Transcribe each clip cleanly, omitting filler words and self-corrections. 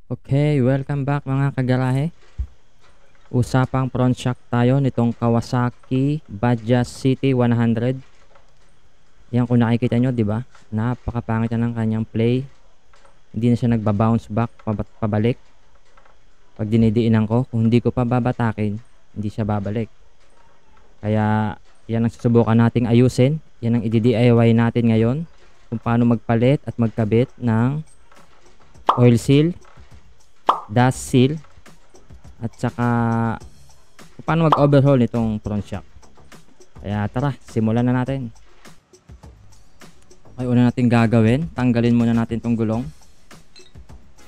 Okay, welcome back mga kagarahe. Usapang front shock tayo nitong Kawasaki Budget City 100. Yan, kung nakikita nyo, di ba? Napakapangit na ng kanyang play. Hindi na siya nagba-bounce back pabalik. Pag dinidiinan ko, kung hindi ko pa babatakin, hindi siya babalik. Kaya yan ang susubukan nating ayusin. Yan ang i-DIY natin ngayon. Kung paano magpalit at magkabit ng oil seal, dust seal, at saka kung paano mag-overhaul nitong front shock. Kaya tara, simulan na natin. Okay, una natin gagawin, tanggalin muna natin tong gulong.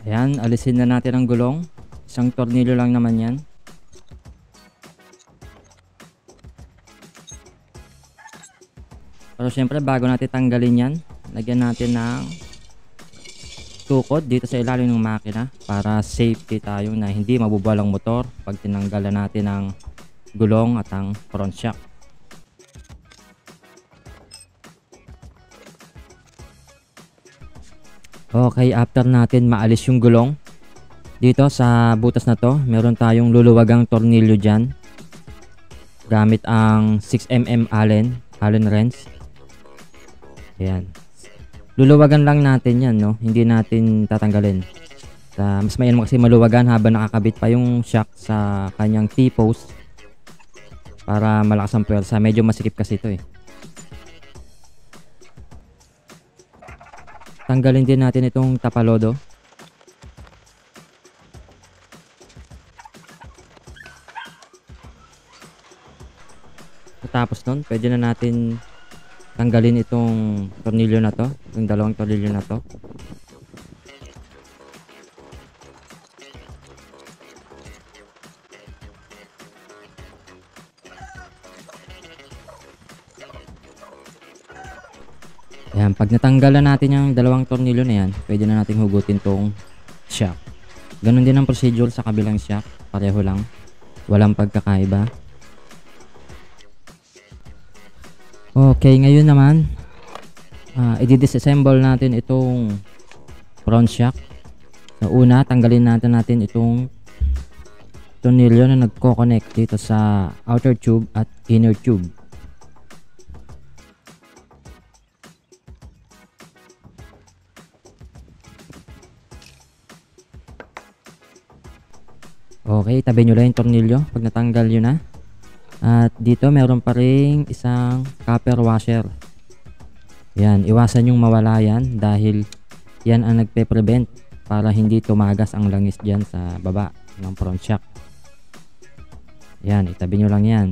Ayan, alisin na natin ang gulong. Isang tornilyo lang naman yan. Pero syempre, bago natin tanggalin yan, lagyan natin ng tukod dito sa ilalim ng makina para safety tayo na hindi mabubuwal ang motor pag tinanggalan natin ang gulong at ang front shock. Okay, after natin maalis yung gulong, dito sa butas na to, meron tayong luluwagang tornilyo dyan. Gamit ang 6mm Allen wrench. Ayan. Luluwagan lang natin yan, no? Hindi natin tatanggalin. Mas mainam kasi maluwagan habang nakakabit pa yung shock sa kanyang T-post para malakas ang puwersa. Medyo masikip kasi ito eh. Tanggalin din natin itong tapalodo. Tapos nun, pwede na natin tanggalin itong tornilyo na to, itong dalawang tornilyo na to. Ayan, pag natanggalan natin yung dalawang tornilyo na yan, pwede na natin hugutin tong shock. Ganon din ang procedure sa kabilang shock, pareho lang, walang pagkakaiba. Okay, ngayon naman i-disassemble natin itong front shock. Sa una, tanggalin natin itong tornilyo na nagko-connect dito sa outer tube at inner tube. Okay, tabi nyo lang yung tornilyo pag natanggal yun na. At dito meron pa ring isang copper washer. Yan, iwasan yung mawala yan dahil yan ang nagpe-prevent para hindi tumagas ang langis dyan sa baba ng front shock. Yan, itabi nyo lang yan.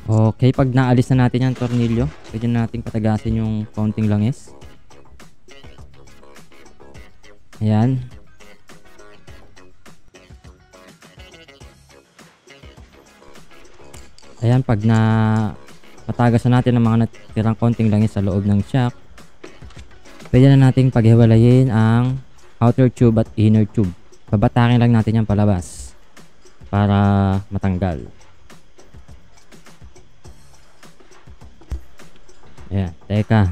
Okay, pag naalis na natin yung tornilyo, pwede na natin patagasin yung konting langis. Ayan. Ayan, pag patagas na natin ang mga natirang konting langis sa loob ng shock, pwede na nating paghiwalayin ang outer tube at inner tube. Babatakin lang natin yan palabas para matanggal. Ayan, teka,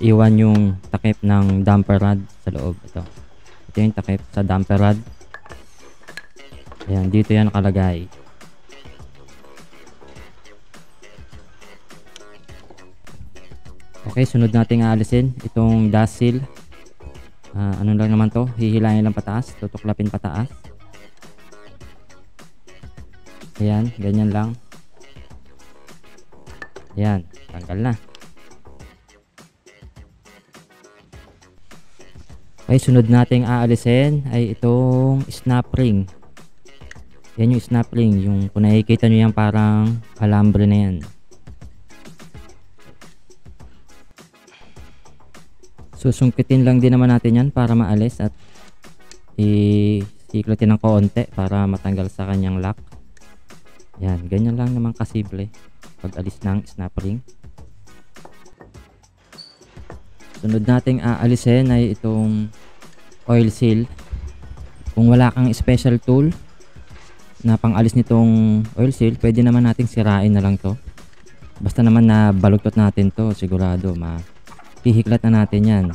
iwan yung takip ng damper rod sa loob. Ito yung takip sa damper rod. Ayan, dito yan nakalagay. Okay, sunod natin aalisin itong dust seal. Ano lang naman to, hihilahin lang pataas, tutuklapin pataas. Ayan, ganyan lang. Ayan, tanggal na. Okay, sunod nating aalisin ay itong snap ring. Yan yung snap ring, yung kung nakikita nyo yan parang alambre na yan. Susungkitin lang din naman natin yan para maalis at isiklutin ng kaunti para matanggal sa kanyang lock. Yan, ganyan lang naman kasimple pag alis ng snap ring. Sunod nating aalisin ay itong oil seal. Kung wala kang special tool na pang alis nitong oil seal, pwede naman nating sirain na lang to. Basta naman na baluktot natin to, sigurado hihiklat na natin yan.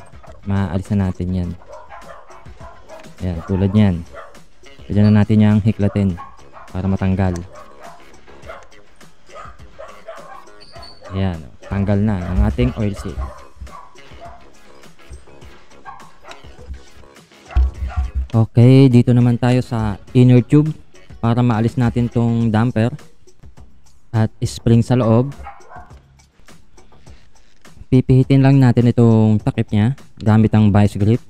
Maalis na natin yan. Ayan, tulad yan. Pwede na natin yung hiklatin para matanggal. Ayan, tanggal na ang ating oil seal. Okay, dito naman tayo sa inner tube para maalis natin tong damper at spring sa loob. Pipihitin lang natin itong takip niya gamit ang vice grip.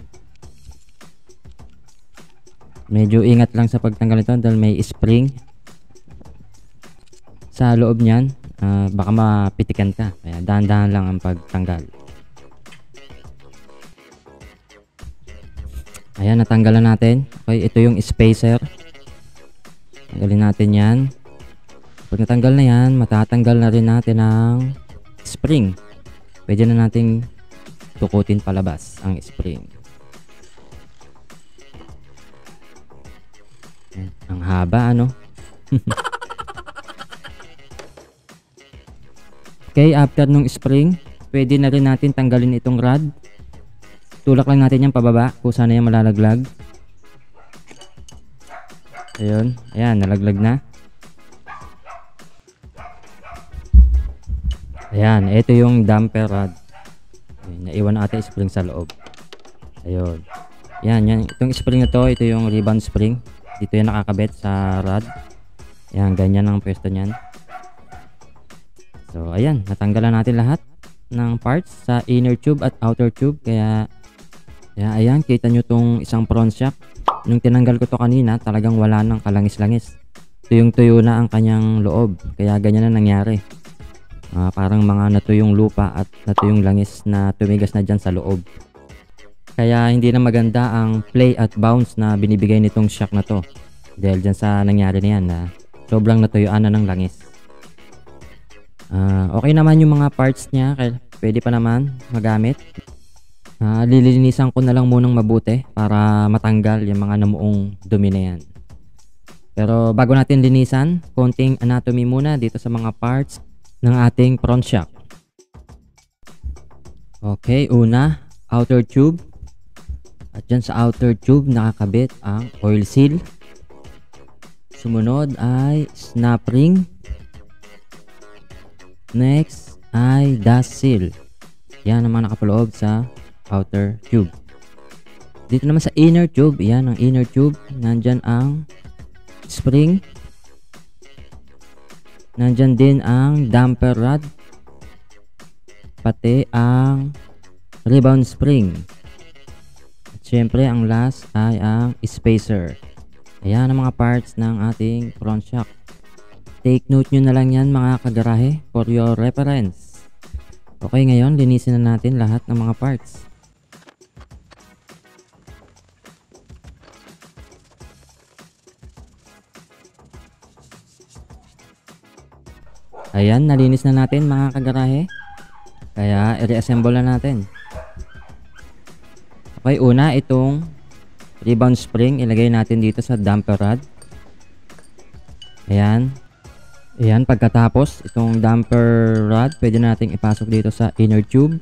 Medyo ingat lang sa pagtanggal nito dahil may spring sa loob niyan. Baka mapitikan ka, kaya dahan-dahan lang ang pagtanggal. Ayan, natanggalan natin. Okay, ito yung spacer. Tanggalin natin yan. Pag natanggal na yan, matatanggal na rin natin ang spring. Pwede na nating tukutin palabas ang spring. Ayan, ang haba, ano? Okay, after nung spring, pwede na rin natin tanggalin itong rod. Tulak lang natin yan pababa kung sana yan malalaglag. Ayun, ayan, nalaglag na. Ayan, ito yung damper rod. Ayan, naiwan natin spring sa loob. Ayun. Yan, itong spring na to, ito yung rebound spring. Dito yan nakakabit sa rod. Ayan, ganyan ang pwesto niyan. So, ayan, natanggalan natin lahat ng parts sa inner tube at outer tube. Kaya ayan, kita nyo tong isang front shock. Nung tinanggal ko to kanina, talagang wala nang kalangis-langis. Tuyong-tuyo na ang kanyang loob. Kaya ganyan na nangyari. Parang mga natuyong lupa at natuyong langis na tumigas na dyan sa loob. Kaya hindi na maganda ang play at bounce na binibigay nitong shock na to. Dahil dyan sa nangyari na yan na sobrang natuyuan na ng langis. Okay naman yung mga parts niya. Kaya pwede pa naman magamit. Lilinisan ko na lang munang mabuti para matanggal yung mga namuong dumi na yan. Pero bago natin linisan, konting anatomy muna dito sa mga parts ng ating front shock. Okay, una, outer tube. At dyan sa outer tube nakakabit ang oil seal. Sumunod ay snap ring. Next ay dust seal. Yan naman nakapaloob sa outer tube. Dito naman sa inner tube, yan ang inner tube. Nandyan ang spring. Nandyan din ang damper rod. Pati ang rebound spring. At syempre ang last ay ang spacer. Ayan ang mga parts ng ating front shock. Take note nyo na lang yan mga kagarahe for your reference. Okay, ngayon linisin na natin lahat ng mga parts. Ayan, nalinis na natin mga kagarahe. Kaya i-reassemble na natin. Okay, una itong rebound spring ilagay natin dito sa damper rod. Ayan. Ayan, pagkatapos itong damper rod pwede nating ipasok dito sa inner tube.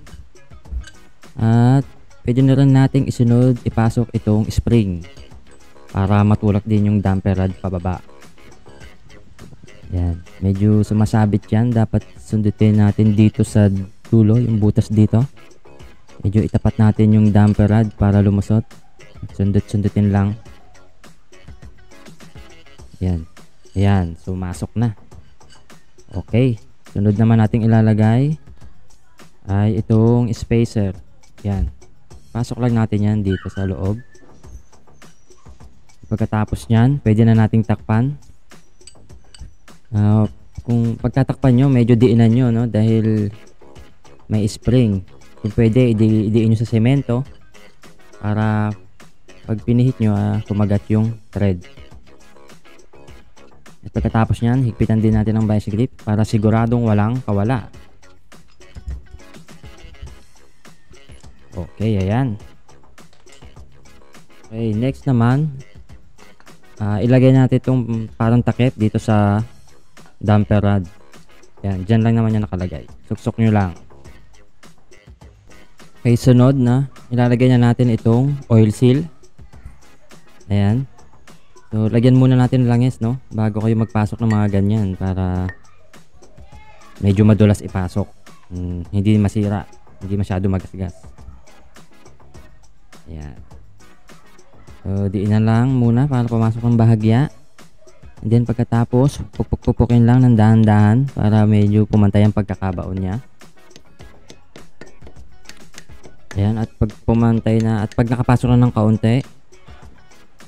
At pwede na rin nating isunod ipasok itong spring para matulak din yung damper rod pababa. Yan, medyo sumasabit yan. Dapat sundutin natin dito sa dulo, yung butas dito. Medyo itapat natin yung damper rod para lumusot. Sundut-sundutin lang. Yan. Yan, sumasok na. Okay, sunod naman nating ilalagay ay itong spacer. Yan. Pasok lang natin yan dito sa loob. Pagkatapos nyan, pwede na nating takpan. Kung pagtatakpan nyo, medyo diinan nyo, no? Dahil may spring. Kung pwede, idiin nyo sa semento para pag pinihit nyo, kumagat yung thread. At pagkatapos nyan, higpitan din natin ang vice grip para siguradong walang kawala. Okay, ayan. Okay, next naman, ilagay natin itong parang takip dito sa damper rod. Yan, dyan lang naman yan nakalagay. Suksok nyo lang. Okay, sunod na ilalagay na natin itong oil seal. Ayan. So, lagyan muna natin ng langis, no? Bago kayo magpasok ng mga ganyan para medyo madulas ipasok. Hindi masira. Hindi masyado magasgas. Ayan. So, diinan lang muna para pumasok ng bahagya. And then, pagkatapos, pupuk-pupukin lang ng dahan-dahan para medyo pumantay ang pagkakabaon niya. Ayan. At pag pumantay na, at pag nakapasok na ng kaunti,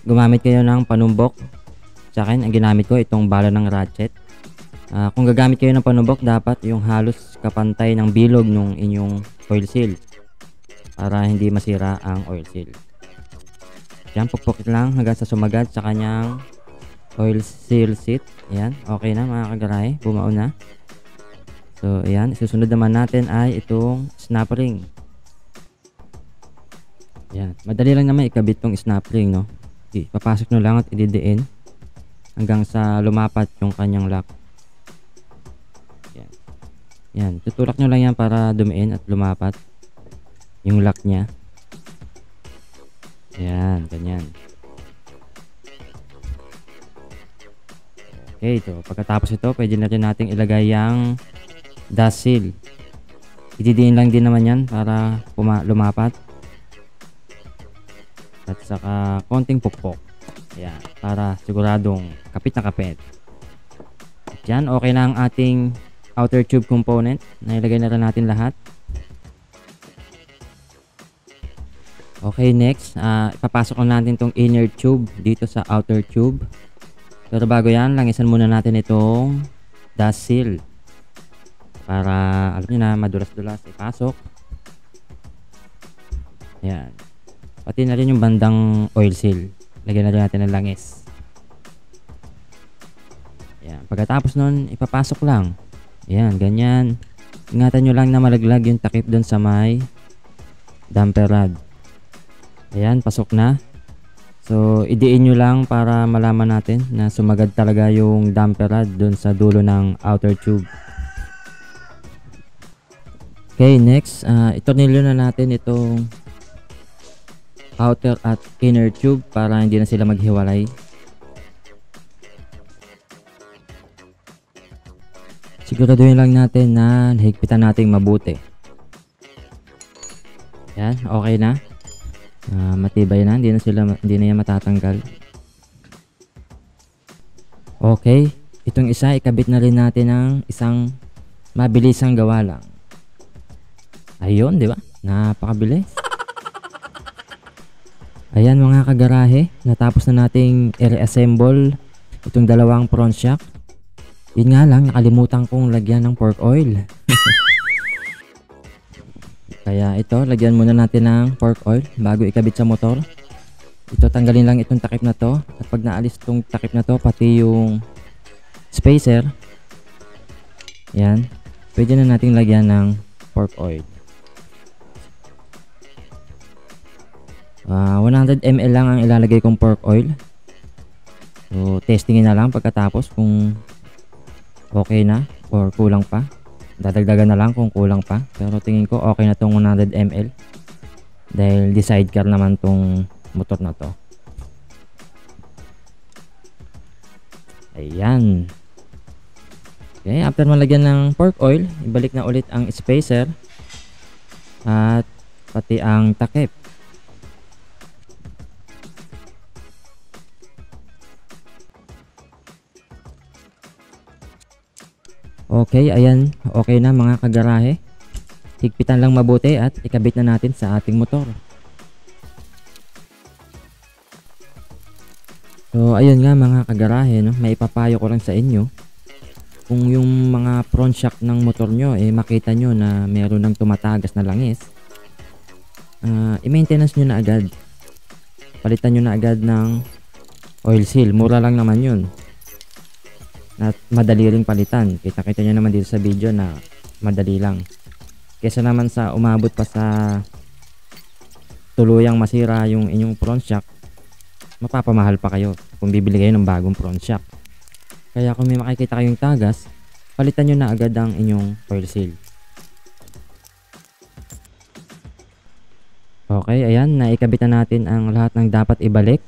gumamit kayo ng panumbok. Sa akin, ang ginamit ko, itong bala ng ratchet. Kung gagamit kayo ng panumbok, dapat yung halos kapantay ng bilog ng inyong oil seal para hindi masira ang oil seal. Yan, pukpukit lang hanggang sa sumagad sa kanyang oil seal seat. Ayan, okay na mga kagarahe, bumao na. So, ayan, susunod naman natin ay itong snap ring. Ayan, madali lang naman ikabit tong snap ring, no? Papasok nyo lang at ididiin hanggang sa lumapat yung kanyang lock. Ayan. Ayan, tutulak nyo lang yan para dumiin at lumapat yung lock nya. Ayan, ganyan. Okay, ito. Pagkatapos ito, pwede na rin natin ilagay yung dust seal. Ididiin lang din naman yan para lumapat. At saka konting pukpok. Ayan, para siguradong kapit na kapit. At yan, okay na ang ating outer tube component. Nailagay na rin natin lahat. Okay, next, ipapasok na natin itong inner tube dito sa outer tube. Pero bago yan, langisan muna natin itong dust seal. Para, alam nyo na, madulas-dulas ipasok. Ayan. Pati na rin yung bandang oil seal. Lagyan na rin natin ng langis. Ayan. Pagkatapos nun, ipapasok lang. Ayan, ganyan. Ingatan nyo lang na malaglag yung takip dun sa may damper rod. Ayan, pasok na. So, idiin nyo lang para malaman natin na sumagad talaga yung damper rod dun sa dulo ng outer tube. Okay, next, itornilyo na natin itong outer at inner tube para hindi na sila maghiwalay. Siguraduhin lang natin na higpitan natin mabuti. Ayan, okay na. Matibay na, hindi na yan matatanggal. Okay, itong isa ikabit na rin natin ng isang mabilisang gawa lang. Ayun, di ba? Napakabilis. Ayan mga kagarahe, natapos na nating i-reassemble itong dalawang front shock. Yun nga lang, nakalimutan kong lagyan ng pork oil. Kaya ito, lagyan muna natin ng pork oil bago ikabit sa motor. Ito, tanggalin lang itong takip na to. At pag naalis itong takip na to, pati yung spacer, yan, pwede na nating lagyan ng pork oil. 100 ml lang ang ilalagay kong pork oil. So, testingin na lang pagkatapos kung okay na or kulang pa. Dadagdagan na lang kung kulang pa. Pero tingin ko okay na tong 100 ml. Dahil di sidecar naman tong motor na to. Ayan. Okay, after malagyan ng pork oil, ibalik na ulit ang spacer at pati ang takip. Okay, ayan. Okay na mga kagarahe. Higpitan lang mabuti at ikabit na natin sa ating motor. So, ayun nga mga kagarahe, no? May ipapayo ko lang sa inyo. Kung yung mga front shock ng motor nyo, makita nyo na meron ng tumatagas na langis, i-maintenance nyo na agad. Palitan nyo na agad ng oil seal. Mura lang naman yun. At madali ring palitan. Kita-kita nyo naman dito sa video na madali lang. Kesa naman sa umabot pa sa tuluyang masira yung inyong front shock, mapapamahal pa kayo kung bibili kayo ng bagong front shock. Kaya kung may makikita kayong tagas, palitan nyo na agad ang inyong oil seal. Okay, ayan, naikabit na natin ang lahat ng dapat ibalik.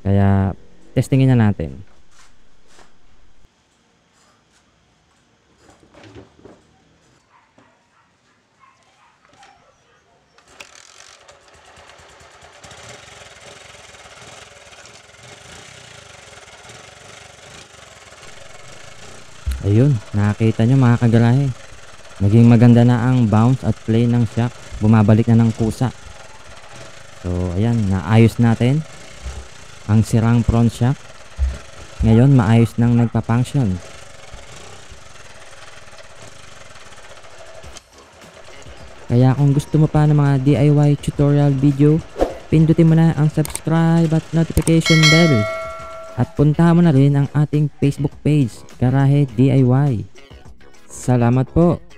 Kaya, testingin na natin. Ayun, nakakita nyo mga kagarahe. Naging maganda na ang bounce at play ng shock. Bumabalik na ng kusa. So, ayan, naayos natin ang sirang front shock. Ngayon, maayos nang nagpa-function. Kaya kung gusto mo pa ng mga DIY tutorial video, pindutin mo na ang subscribe at notification bell. At puntahan mo na rin ang ating Facebook page, Garahe DIY. Salamat po!